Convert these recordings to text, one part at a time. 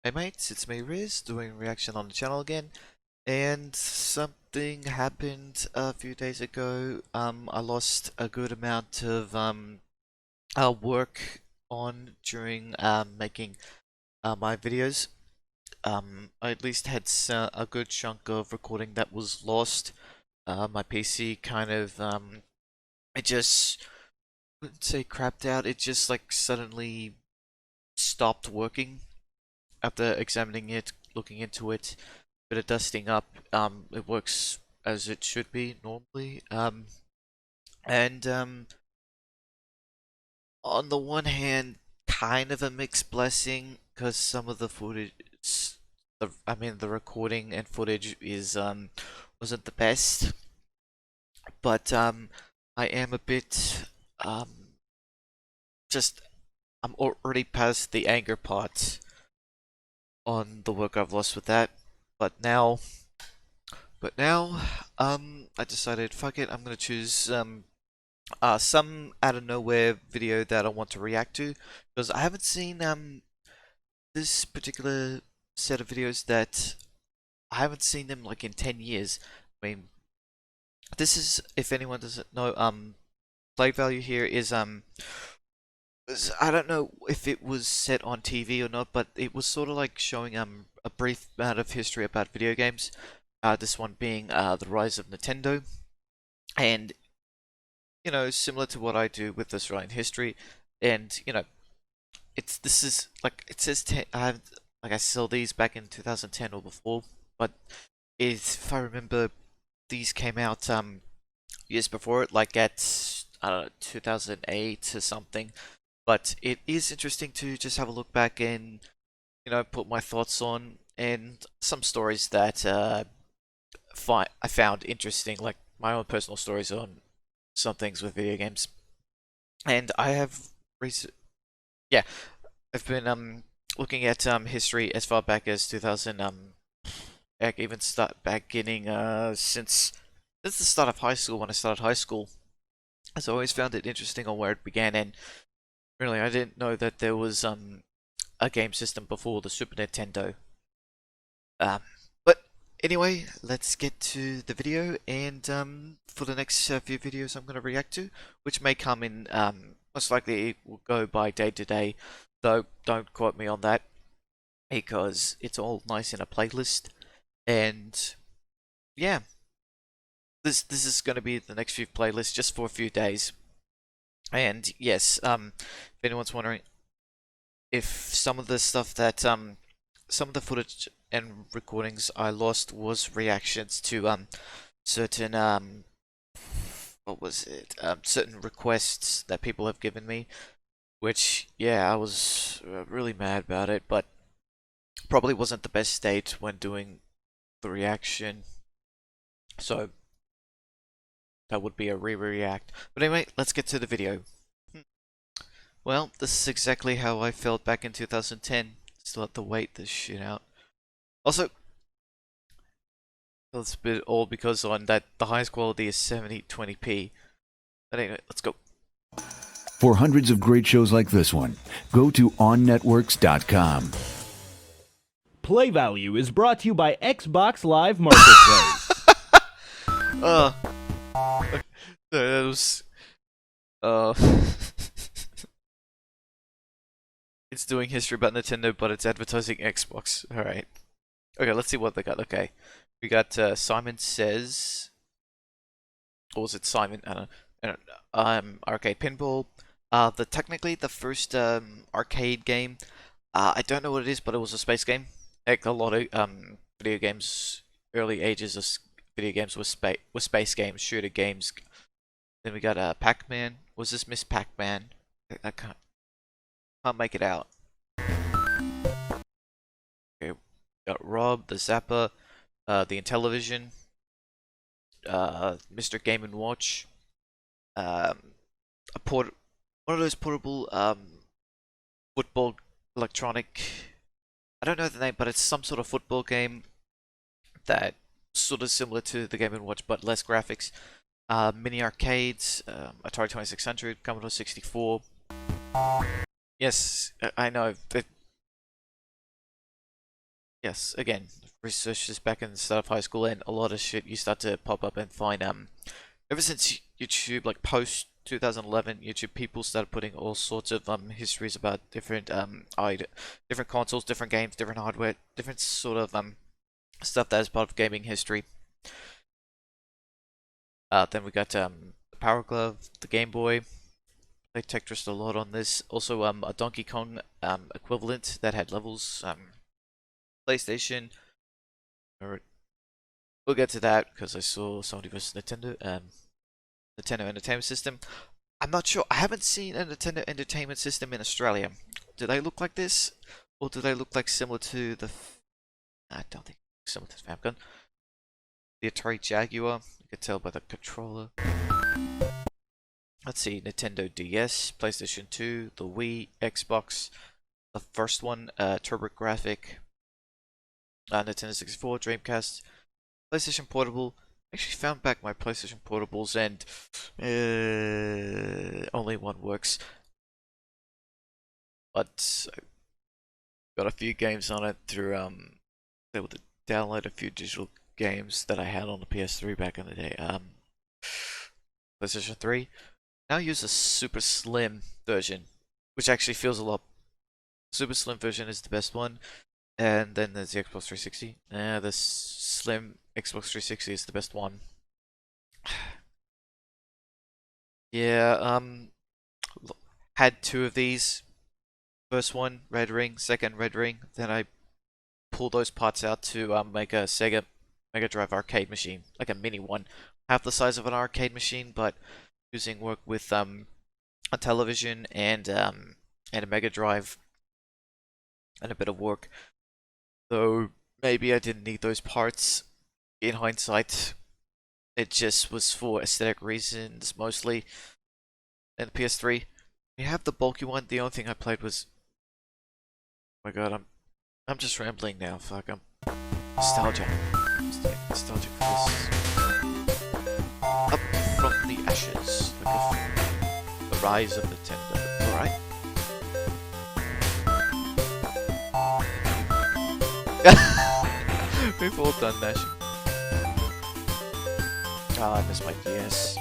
Hey mates, it's me Rizz, doing reaction on the channel again, and something happened a few days ago. I lost a good amount of work on during making my videos. I at least had a good chunk of recording that was lost. My PC kind of it just wouldn't say crapped out. It just like suddenly stopped working after examining it, looking into it, bit of dusting up. It works as it should be normally. And on the one hand, kind of a mixed blessing because some of the footage, the recording and footage is wasn't the best, but I am a bit um just I'm already past the anger part on the work I've lost with that, but now. I decided, fuck it, I'm gonna choose some out of nowhere video that I want to react to because I haven't seen this particular set of videos that I haven't seen them like in 10 years. I mean, this is, if anyone doesn't know, play value here is I don't know if it was set on TV or not, but it was sort of like showing a brief amount of history about video games. This one being the rise of Nintendo, and similar to what I do with Australian history, and this is like it says I saw these back in 2010 or before, but if I remember, these came out years before it, like at I don't know 2008 or something. But it is interesting to just have a look back and put my thoughts on and some stories that I found interesting, like my own personal stories on some things with video games. And I have yeah, I've been looking at history as far back as 2000 heck, even start beginning since the start of high school. When I started high school, as I always found it interesting on where it began. And really, I didn't know that there was a game system before the Super Nintendo. But anyway, let's get to the video, and for the next few videos I'm going to react to, which may come in, most likely it will go by day to day, though don't quote me on that, because it's all nice in a playlist, and yeah, this is going to be the next few playlists just for a few days, and yes, if anyone's wondering if some of the stuff that some of the footage and recordings I lost was reactions to certain what was it certain requests that people have given me, which yeah I was really mad about it, but probably wasn't the best state when doing the reaction, so that would be a re-react. But anyway, let's get to the video. Well, this is exactly how I felt back in 2010. Still have to wait this shit out. Also, it's a bit old because on that the highest quality is 7020p. But anyway, let's go. For hundreds of great shows like this one, go to onnetworks.com. Play Value is brought to you by Xbox Live Marketplace. That was uh it's doing history about Nintendo, but it's advertising Xbox. All right. Okay, let's see what they got. Okay, we got Simon Says, or was it Simon? I don't know. Arcade Pinball. Technically the first arcade game. I don't know what it is, but it was a space game. Like a lot of video games, early ages of video games were space games, shooter games. Then we got Pac-Man. Was this Miss Pac-Man? I can't make it out. Okay, got Rob, the Zapper, the Intellivision, Mr. Game and Watch, one of those portable football electronic. I don't know the name, but it's some sort of football game that sort of similar to the Game and Watch, but less graphics. Mini arcades, Atari 2600, Commodore 64. Yes, I know. yes, again, research this back in the start of high school, and a lot of shit you start to pop up and find. Ever since YouTube, like post 2011, YouTube people started putting all sorts of histories about different different consoles, different games, different hardware, different sort of stuff that is part of gaming history. Then we got the Power Glove, the Game Boy. They Tetris a lot on this. Also, a Donkey Kong equivalent that had levels. PlayStation. Or we'll get to that because I saw Sony vs Nintendo. Nintendo Entertainment System. I'm not sure. I haven't seen a Nintendo Entertainment System in Australia. Do they look like this, or do they look like similar to the? I don't think similar to the Famicom. The Atari Jaguar. You can tell by the controller. Let's see, Nintendo DS, PlayStation 2, the Wii, Xbox, the first one, TurboGrafx, Nintendo 64, Dreamcast, PlayStation Portable. I actually found back my PlayStation Portables and only one works. But I got a few games on it through able to download a few digital games that I had on the PS3 back in the day. PlayStation 3. Now use a super slim version, which actually feels a lot. Super slim version is the best one, and then there's the Xbox 360. The slim Xbox 360 is the best one. Yeah, had two of these. First one, red ring. Second, red ring. Then I pulled those parts out to make a Sega Mega Drive arcade machine, like a mini one, half the size of an arcade machine, but using work with a television and a Mega Drive and a bit of work. Though maybe I didn't need those parts in hindsight. It just was for aesthetic reasons mostly. And the PS3, we have the bulky one. The only thing I played was, oh my god, I'm just rambling now. Fuck, I'm nostalgic. Nostalgic for this. Up from the ashes, like the rise of Nintendo. Alright. We've all done that. Oh, I miss my DS.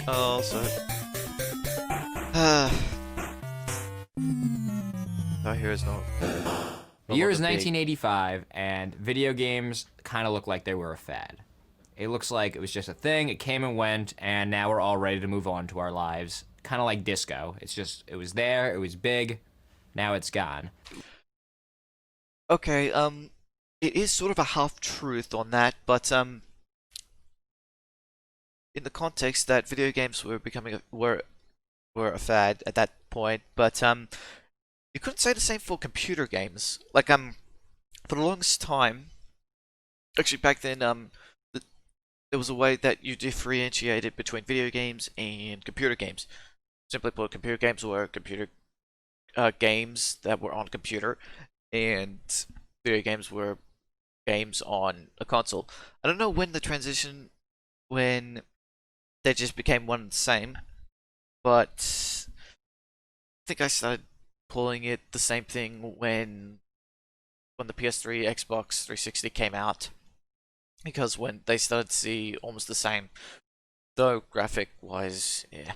Also. Oh, here's no. The year is 1985, and video games kind of look like they were a fad. It looks like it was just a thing, it came and went, and now we're all ready to move on to our lives. Kind of like disco. It's just, it was there, it was big, now it's gone. Okay, it is sort of a half-truth on that, but, in the context that video games were becoming were a fad at that point, but, you couldn't say the same for computer games. Like, for the longest time, actually back then, there was a way that you differentiated between video games and computer games. Simply put, computer games were computer games that were on a computer, and video games were games on a console. I don't know when the transition, when they just became one and the same, but I think I started calling it the same thing when the PS3, Xbox 360 came out. Because when they started to see almost the same, though graphic-wise, yeah.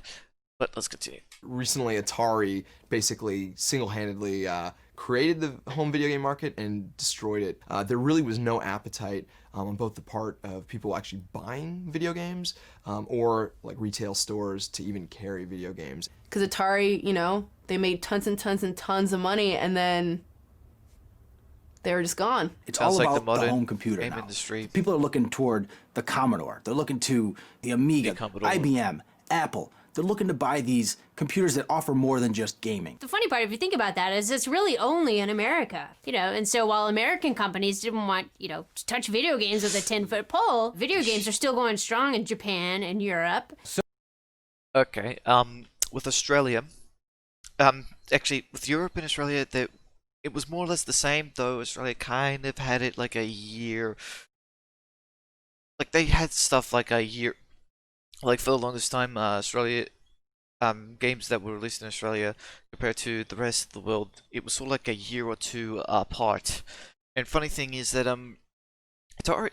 But let's continue. Recently, Atari basically single-handedly created the home video game market and destroyed it. There really was no appetite on both the part of people actually buying video games or like retail stores to even carry video games. Because Atari, you know, they made tons and tons and tons of money, and then they were just gone. It's Sounds all like about the the home computer game now. industry. People are looking toward the Commodore. They're looking to the Amiga, Commodore. IBM, Apple. They're looking to buy these computers that offer more than just gaming. The funny part, if you think about that, is it's really only in America, you know, and so while American companies didn't want, you know, to touch video games with a 10-foot pole, video games are still going strong in Japan and Europe. Okay, with Australia, actually, with Europe and Australia, it was more or less the same, though Australia kind of had it like a year. Like, they had stuff like a year. Like, for the longest time, Australia, games that were released in Australia compared to the rest of the world, it was sort of like a year or two apart. And funny thing is that Atari,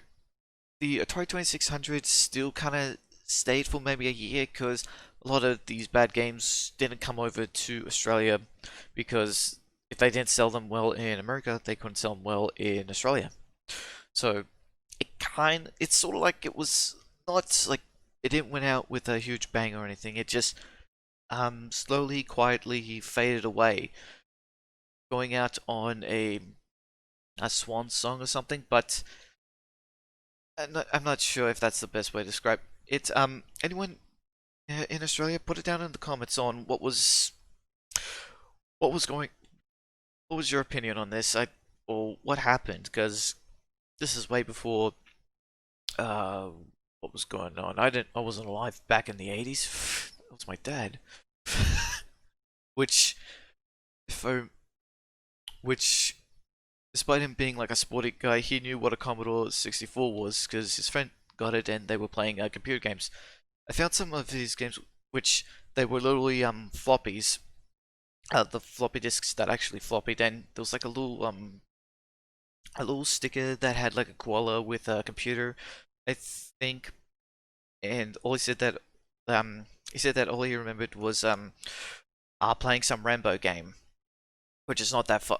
the Atari 2600 still kind of stayed for maybe a year because a lot of these bad games didn't come over to Australia because if they didn't sell them well in America, they couldn't sell them well in Australia. So it's sort of like it was not like it didn't went out with a huge bang or anything. It just slowly, quietly faded away, going out on a swan song or something. But I'm not sure if that's the best way to describe it. Anyone in Australia, put it down in the comments on what was going. What was your opinion on this? Or what happened? Because this is way before what was going on. I wasn't alive back in the 80s. That was my dad. which which despite him being like a sporty guy, he knew what a Commodore 64 was because his friend got it and they were playing computer games. I found some of these games which they were literally floppies, the floppy disks that actually floppied, and there was like a little sticker that had like a koala with a computer, I think, and all he said that all he remembered was playing some Rambo game, which is not that fun.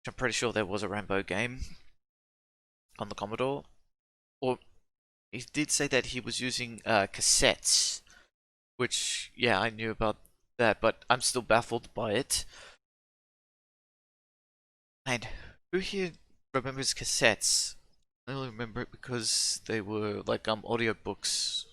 I'm pretty sure there was a Rambo game on the Commodore, or he did say that he was using cassettes, which yeah, I knew about that, but I'm still baffled by it. And who here remembers cassettes? I only remember it because they were like audiobooks.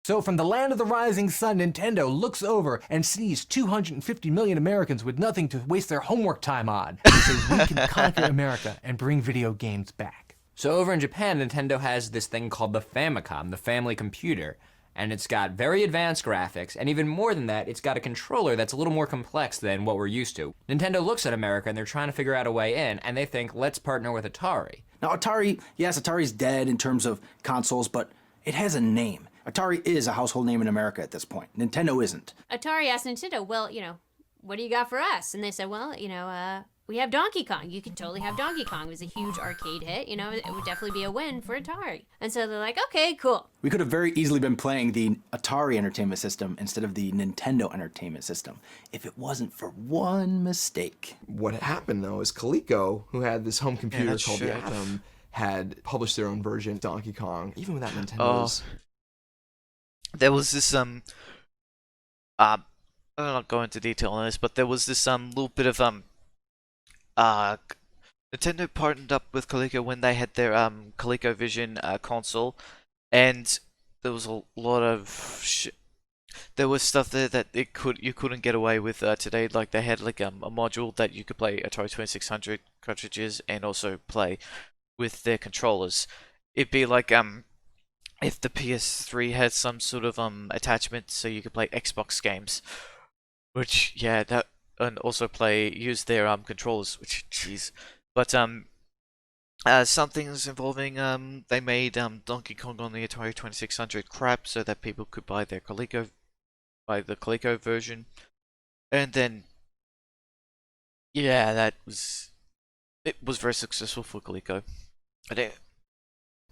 So from the land of the rising sun, Nintendo looks over and sees 250 million Americans with nothing to waste their homework time on. They say we can conquer America and bring video games back. So over in Japan, Nintendo has this thing called the Famicom, the family computer. And it's got very advanced graphics, and even more than that, it's got a controller that's a little more complex than what we're used to. Nintendo looks at America and they're trying to figure out a way in, and they think, let's partner with Atari. Now, Atari, yes, Atari's dead in terms of consoles, but it has a name. Atari is a household name in America at this point. Nintendo isn't. Atari asked Nintendo, well, what do you got for us? And they said, well, we have Donkey Kong. You can totally have Donkey Kong. It was a huge arcade hit. It would definitely be a win for Atari. And so they're like, okay, cool. We could have very easily been playing the Atari Entertainment System instead of the Nintendo Entertainment System if it wasn't for one mistake. What happened though is Coleco, who had this home computer that's called true. the Atom, had published their own version, Donkey Kong, even without Nintendo's. There was this I'll not go into detail on this, but there was this little bit of Nintendo partnered up with Coleco when they had their ColecoVision console, and there was a lot of there was stuff there that you couldn't get away with today. Like they had like a module that you could play Atari 2600 cartridges and also play with their controllers. It'd be like if the PS3 had some sort of attachment so you could play Xbox games, which yeah, that, and also use their controllers, which jeez. But some things involving they made Donkey Kong on the Atari 2600 crap so that people could buy the Coleco version, and then yeah, it was very successful for Coleco.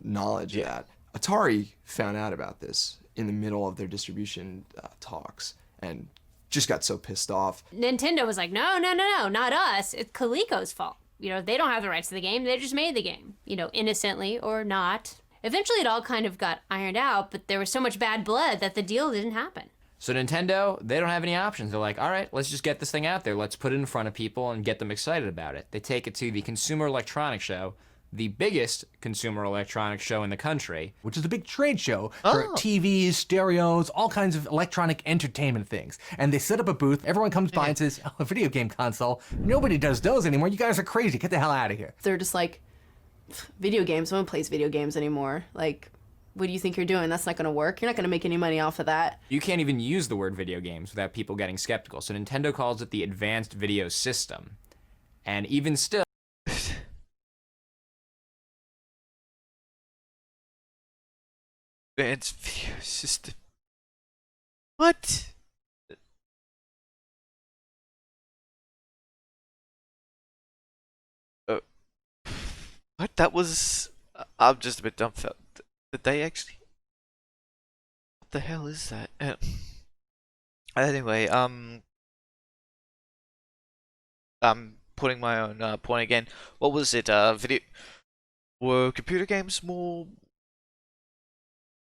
Knowledge of that. Atari found out about this in the middle of their distribution talks and just got so pissed off. Nintendo was like, no, not us. It's Coleco's fault. They don't have the rights to the game. They just made the game, innocently or not. Eventually it all kind of got ironed out, but there was so much bad blood that the deal didn't happen. So Nintendo, they don't have any options. They're like, all right, let's just get this thing out there. Let's put it in front of people and get them excited about it. They take it to the Consumer Electronics Show, the biggest consumer electronics show in the country. Which is a big trade show for TVs, stereos, all kinds of electronic entertainment things. And they set up a booth, everyone comes by and says, oh, a video game console. Nobody does those anymore. You guys are crazy. Get the hell out of here. They're just like, video games, no one plays video games anymore. Like, what do you think you're doing? That's not going to work. You're not going to make any money off of that. You can't even use the word video games without people getting skeptical. So Nintendo calls it the Advanced Video System. And even still, Advanced Video System. What? What? That was. I'm just a bit dumbfounded. Did they actually? What the hell is that? Anyway, I'm putting my own point again. What was it? Video. Were computer games more?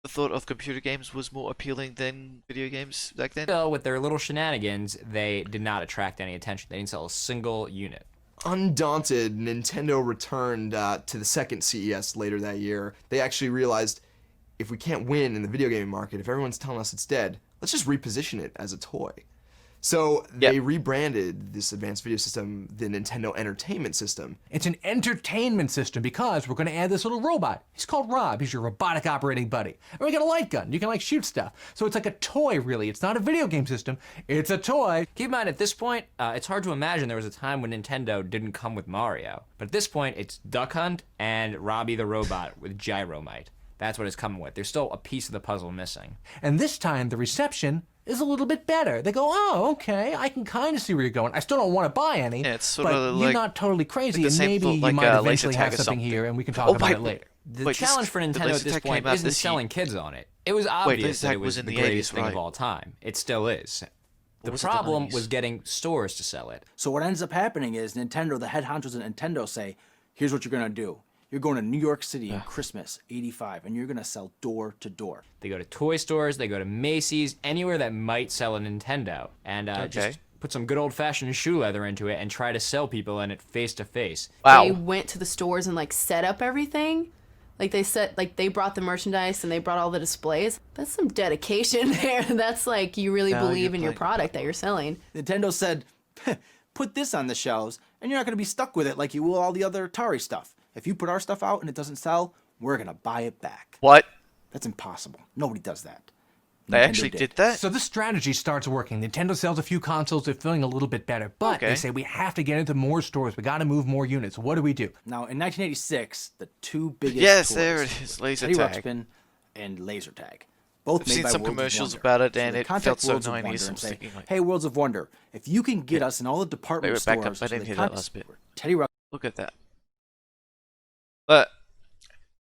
The thought of computer games was more appealing than video games back then. Still, with their little shenanigans, they did not attract any attention. They didn't sell a single unit. Undaunted, Nintendo returned to the second CES later that year. They actually realized, if we can't win in the video game market, if everyone's telling us it's dead, let's just reposition it as a toy. So they rebranded this advanced video system the Nintendo Entertainment System. It's an entertainment system because we're going to add this little robot. He's called Rob. He's your robotic operating buddy. And we got a light gun. You can like shoot stuff. So it's like a toy, really. It's not a video game system. It's a toy. Keep in mind, at this point, it's hard to imagine there was a time when Nintendo didn't come with Mario. But at this point, it's Duck Hunt and Robbie the Robot with Gyromite. That's what it's coming with. There's still a piece of the puzzle missing. And this time, the reception is a little bit better. They go, oh, okay, I can kind of see where you're going. I still don't want to buy any, Yeah, it's sort but of you're like- not totally crazy, the and same maybe thought you like, might laser eventually tag have or something something. here, and we can talk about it later. The Wait, challenge for the Nintendo laser at this tag point came out isn't this selling year. kids on it. It was obvious laser that tag it was was in the the greatest 80s, thing of right? all time. It still is. The was it, the problem 90s? was getting stores to sell it. So what ends up happening is Nintendo, the head honchos at Nintendo say, here's what you're gonna do. You're going to New York City in Christmas, '85, and you're gonna sell door to door. They go to toy stores, they go to Macy's, anywhere that might sell a Nintendo, and just put some good old-fashioned shoe leather into it and try to sell people in it face to face. They Wow. went to the stores and like set up everything. Like they brought the merchandise and they brought all the displays. That's some dedication there. That's like you really Now believe you're in your playing- product that you're selling. Nintendo said, put this on the shelves, and you're not gonna be stuck with it like you will all the other Atari stuff. If you put our stuff out and it doesn't sell, we're gonna buy it back. What? That's impossible. Nobody does that. They Nintendo actually did that? So this strategy starts working. Nintendo sells a few consoles, they're feeling a little bit better, but they Okay. say we have to get into more stores. We got to move more units. What do we do? Now, in 1986, the two biggest Yes, toys there it is, laser Teddy tag. Ruxpin and Laser Tag. Both I've made seen by some Worlds of commercials Wonder. about it, So and they it contact felt so Worlds of 90s. Wonder I'm and say, thinking like, hey, Worlds of Wonder, if you can get us in all the department Wait, back up. stores, I so didn't they hear that contact last bit. Teddy Ruxpin. look at that. But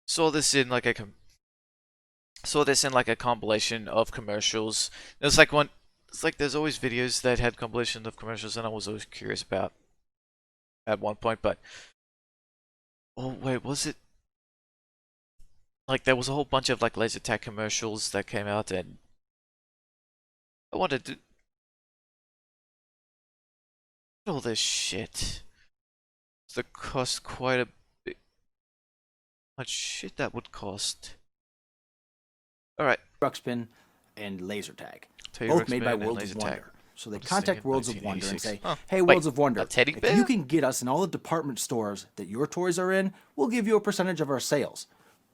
saw this in like a compilation of commercials. There's like one. It's like there's always videos that had compilation of commercials, and I was always curious about at one point. But oh wait, was it like there was a whole bunch of like laser tag commercials that came out, and I wanted to all this shit. The cost quite a bit. Much shit that would cost. All right. Ruxpin and Laser Tag. Teddy Both made Ruxpin by and Worlds Laser of Tag. Wonder. So they What is contact thinking Worlds of Wonder and 1986? say, Huh. hey, Wait, Worlds of Wonder, a teddy if bear? you can get us in all the department stores that your toys are in, we'll give you a percentage of our sales.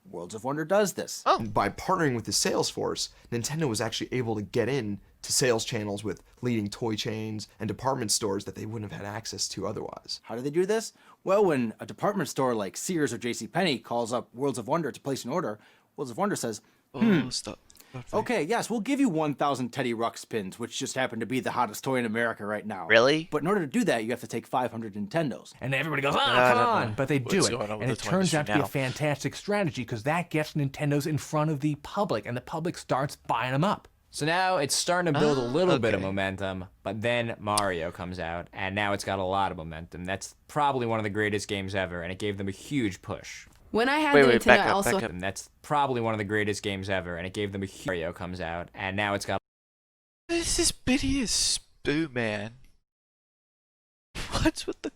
Worlds of Wonder does this. Oh. By partnering with the sales force, Nintendo was actually able to get in to sales channels with leading toy chains and department stores that they wouldn't have had access to otherwise. How do they do this? Well, when a department store like Sears or JCPenney calls up Worlds of Wonder to place an order, Worlds of Wonder says, Oh, stop. okay, yes, we'll give you 1,000 Teddy Ruxpins, which just happen to be the hottest toy in America right now. Really? But in order to do that, you have to take 500 Nintendos. And everybody goes, I come don't on. know But they do what's it. going on with And the it toy turns out to be a industry now. fantastic strategy because that gets Nintendos in front of the public, and the public starts buying them up. So now it's starting to build a little bit of okay. momentum, but then Mario comes out, and now it's got a lot of momentum. That's probably one of the greatest games ever, and it gave them a huge push. When I had Wait, the wait, Nintendo, back I up, also back up. And that's probably one of the greatest games ever, and it gave them a huge... Mario comes out, and now it's got... This is bitty as Spoo Man. What's with the?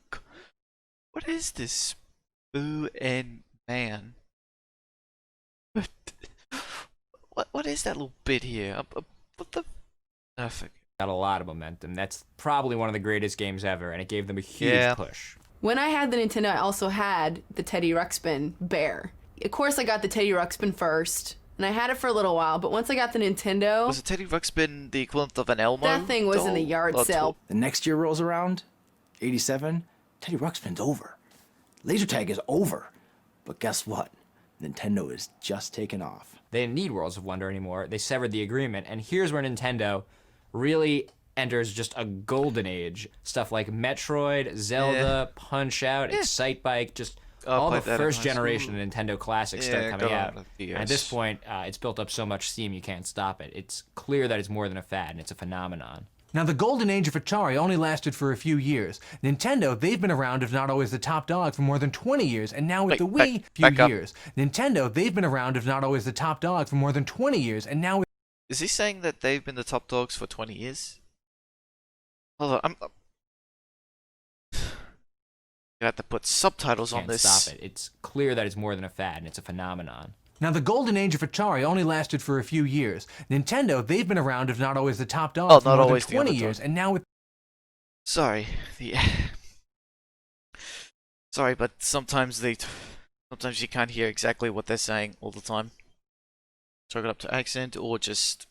What is this? Spoo and Man. What is that little bit here? What the? I forget. got a lot of momentum. That's probably one of the greatest games ever, and it gave them a huge Yeah. push. When I had the Nintendo, I also had the Teddy Ruxpin bear. Of course, I got the Teddy Ruxpin first, and I had it for a little while. But once I got the Nintendo, Was a Teddy Ruxpin the equivalent of an Elmo? that thing was in the doll? yard Oh, sale. The next year rolls around, 87, Teddy Ruxpin's over. Laser tag is over. But guess what? Nintendo is just taking off. They didn't need Worlds of Wonder anymore. They severed the agreement, and here's where Nintendo really enters just a golden age. Stuff like Metroid, Zelda, Punch-Out, Excite Bike, just all the played that in first high generation school. of Nintendo classics Yeah, start got coming on out. the And at this DS. point, it's built up so much steam you can't stop it. It's clear that it's more than a fad, and it's a phenomenon. Now, the golden age of Atari only lasted for a few years. Nintendo, they've been around, if not always the top dog, for more than 20 years, and now with the Wii, back up. years. Nintendo, they've been around, if not always the top dog, for more than 20 years, and now with Is he saying that they've been the top dogs for 20 years? Hold on, you have to put subtitles on Can't this. stop it. It's clear that it's more than a fad, and it's a phenomenon. Now, the golden age of Atari only lasted for a few years. Nintendo, they've been around, if not always the top dog, Oh, for not more always than the 20 underdog. years, and now with Sorry, sorry, but sometimes you can't hear exactly what they're saying all the time. Chalk it up to accent or just.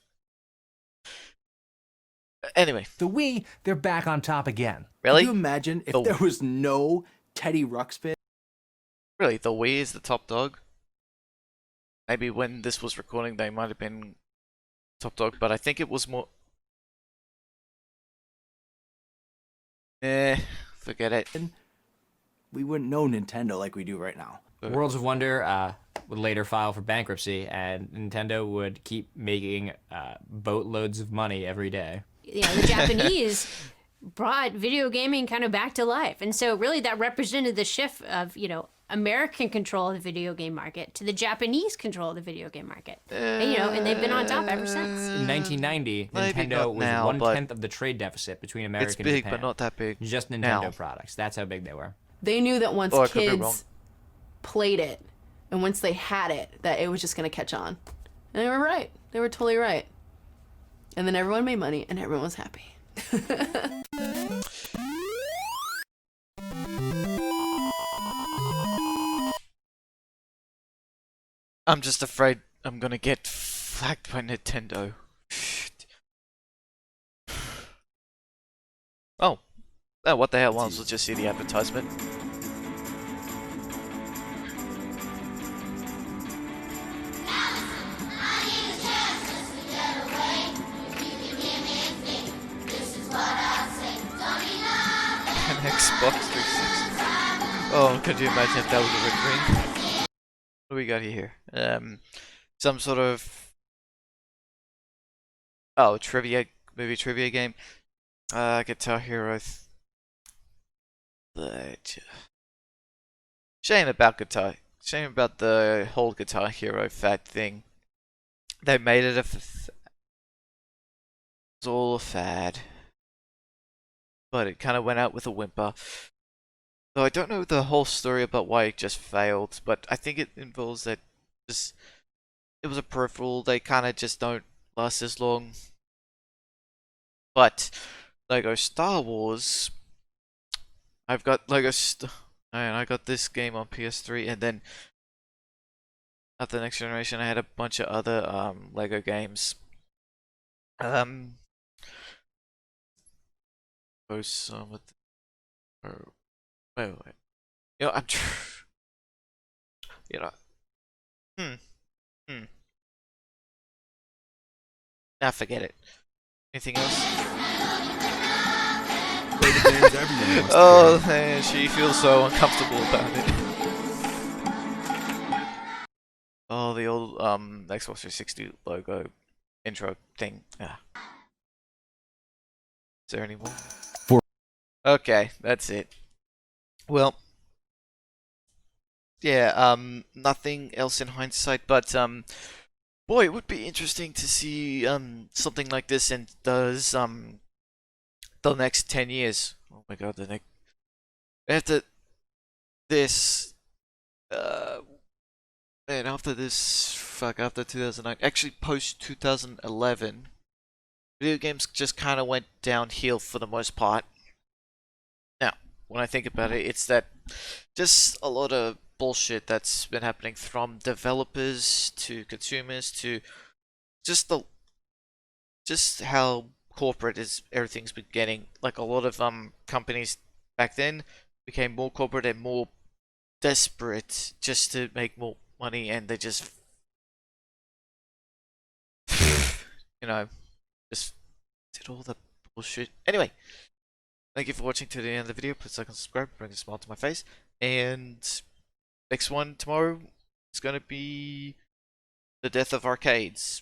Anyway, the Wii, they're back on top again. really? Can you imagine if The- there was no Teddy Ruxpin? Really, the Wii is the top dog? Maybe when this was recording, they might have been top dog, but I think it was more. Forget it. We wouldn't know Nintendo like we do right now. Worlds of Wonder would later file for bankruptcy, and Nintendo would keep making boatloads of money every day. You know, the Japanese brought video gaming kind of back to life. And so really that represented the shift of, you know, American control of the video game market to the Japanese control of the video game market. And they've been on top ever since. In 1990, Maybe Nintendo not was now, 1/10 of the trade deficit between America It's and big, Japan. but not that big. Just Nintendo now. products. That's how big they were. They knew that once Oh, I could be wrong. kids played it and once they had it, that it was just going to catch on. And they were right. They were totally right. And then everyone made money and everyone was happy. I'm just afraid I'm gonna get flagged by Nintendo. Shit. Oh, what the hell? Let's just see the advertisement. An Xbox 360. Oh, could you imagine if that was a red ring? What do we got here? Some sort of movie trivia game. Guitar Hero. Shame about the whole Guitar Hero fad thing. They made it it's all a fad, but it kind of went out with a whimper. So I don't know the whole story about why it just failed, but I think it involves that it was a peripheral. They kind of just don't last as long. But Lego Star Wars, I got this game on PS3, and then after the next generation, I had a bunch of other Lego games. Wait. You know, forget it. Anything else? Oh, man, she feels so uncomfortable about it. Oh, the old Xbox 360 logo intro thing. Ah. Is there any more? Okay, that's it. Well, yeah, nothing else in hindsight, but boy, it would be interesting to see something like this in the next 10 years. Oh my god, after this after 2009, actually post 2011, video games just kind of went downhill for the most part. Now, when I think about it, it's that just a lot of bullshit that's been happening from developers to consumers to just how corporate everything's been getting. Like a lot of companies back then became more corporate and more desperate just to make more money, and they just just did all the bullshit. Anyway, thank you for watching to the end of the video. Please like and subscribe, bring a smile to my face, and Next one tomorrow is gonna be the death of arcades.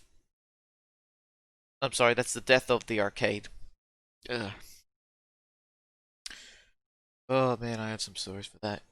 I'm sorry, that's the death of the arcade. Ugh. Oh man, I have some stories for that.